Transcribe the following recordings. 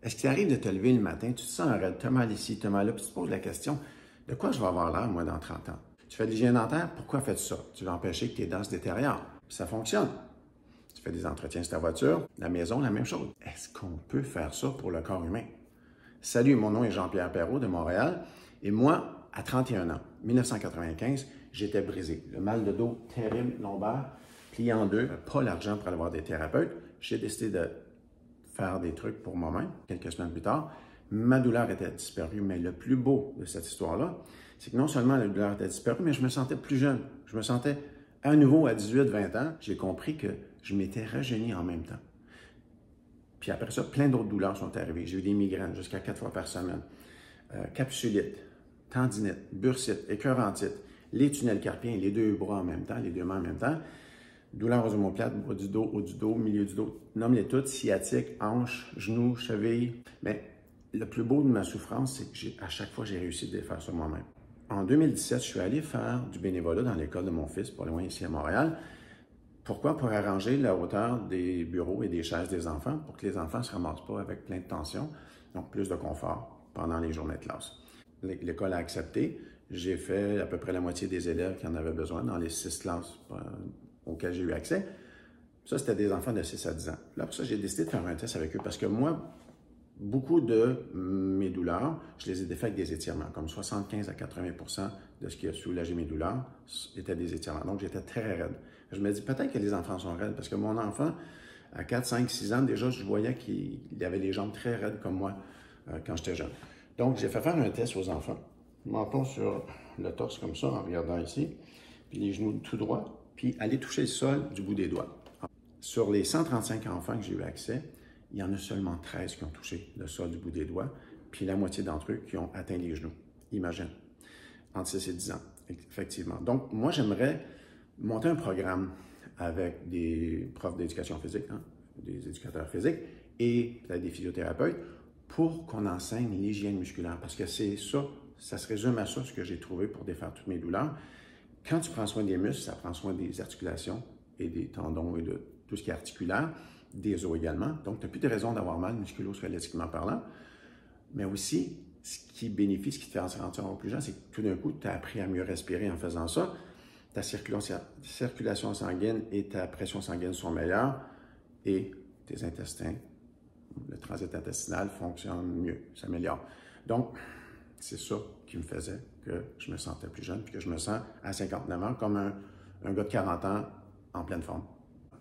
Est-ce qu'il arrive de te lever le matin, tu te sens raide, tu as mal ici, tu as mal là, puis tu te poses la question, de quoi je vais avoir l'air, moi, dans 30 ans? Tu fais de l'hygiène dentaire, pourquoi fais-tu ça? Tu veux empêcher que tes dents se détériorent. Puis ça fonctionne. Tu fais des entretiens sur ta voiture, la maison, la même chose. Est-ce qu'on peut faire ça pour le corps humain? Salut, mon nom est Jean-Pierre Perrault de Montréal, et moi, à 31 ans, 1995, j'étais brisé. Le mal de dos terrible, lombaire, plié en deux, pas l'argent pour aller voir des thérapeutes. J'ai décidé de faire des trucs pour moi-même, quelques semaines plus tard. Ma douleur était disparue, mais le plus beau de cette histoire-là, c'est que non seulement la douleur était disparue, mais je me sentais plus jeune. Je me sentais à nouveau à 18-20 ans. J'ai compris que je m'étais rajeuni en même temps. Puis après ça, plein d'autres douleurs sont arrivées. J'ai eu des migraines jusqu'à 4 fois par semaine, capsulite, tendinite, bursite, écœurantite, les tunnels carpiens, les deux bras en même temps, les deux mains en même temps, douleurs aux omoplates, bas du dos, haut du dos, milieu du dos, nomme-les toutes, sciatique, hanche, genoux, cheville. Mais le plus beau de ma souffrance, c'est que à chaque fois, j'ai réussi de les faire sur moi-même. En 2017, je suis allé faire du bénévolat dans l'école de mon fils, pas loin ici à Montréal. Pourquoi? Pour arranger la hauteur des bureaux et des chaises des enfants, pour que les enfants ne se ramassent pas avec plein de tension, donc plus de confort pendant les journées de classe. L'école a accepté. J'ai fait à peu près la moitié des élèves qui en avaient besoin dans les 6 classes auxquelles j'ai eu accès. Ça, c'était des enfants de 6 à 10 ans. Là, pour ça, j'ai décidé de faire un test avec eux parce que moi, beaucoup de mes douleurs, je les ai défaites avec des étirements, comme 75 à 80 de ce qui a soulagé mes douleurs étaient des étirements. Donc, j'étais très raide. Je me dis, peut-être que les enfants sont raides, parce que mon enfant, à 4, 5, 6 ans, déjà, je voyais qu'il avait les jambes très raides comme moi quand j'étais jeune. Donc, j'ai fait faire un test aux enfants. Menton sur le torse comme ça, en regardant ici, puis les genoux tout droit, puis aller toucher le sol du bout des doigts. Sur les 135 enfants que j'ai eu accès, il y en a seulement 13 qui ont touché le sol du bout des doigts, puis la moitié d'entre eux qui ont atteint les genoux. Imagine, entre 6 et 10 ans, effectivement. Donc, moi, j'aimerais monter un programme avec des profs d'éducation physique, des éducateurs physiques et peut-être des physiothérapeutes pour qu'on enseigne l'hygiène musculaire. Parce que c'est ça, ça se résume à ça, ce que j'ai trouvé pour défaire toutes mes douleurs. Quand tu prends soin des muscles, ça prend soin des articulations et des tendons et de tout ce qui est articulaire, des os également. Donc, tu n'as plus de raison d'avoir mal musculo-squelettiquement parlant. Mais aussi, ce qui bénéficie, ce qui te fait en sentir encore plus jeune, c'est que tout d'un coup, tu as appris à mieux respirer en faisant ça. Ta circulation sanguine et ta pression sanguine sont meilleures et tes intestins, le transit intestinal fonctionne mieux, s'améliore. Donc, c'est ça qui me faisait que je me sentais plus jeune puis que je me sens à 59 ans comme un gars de 40 ans en pleine forme.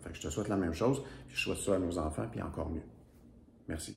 Fait que je te souhaite la même chose, puis je souhaite ça à nos enfants, puis encore mieux. Merci.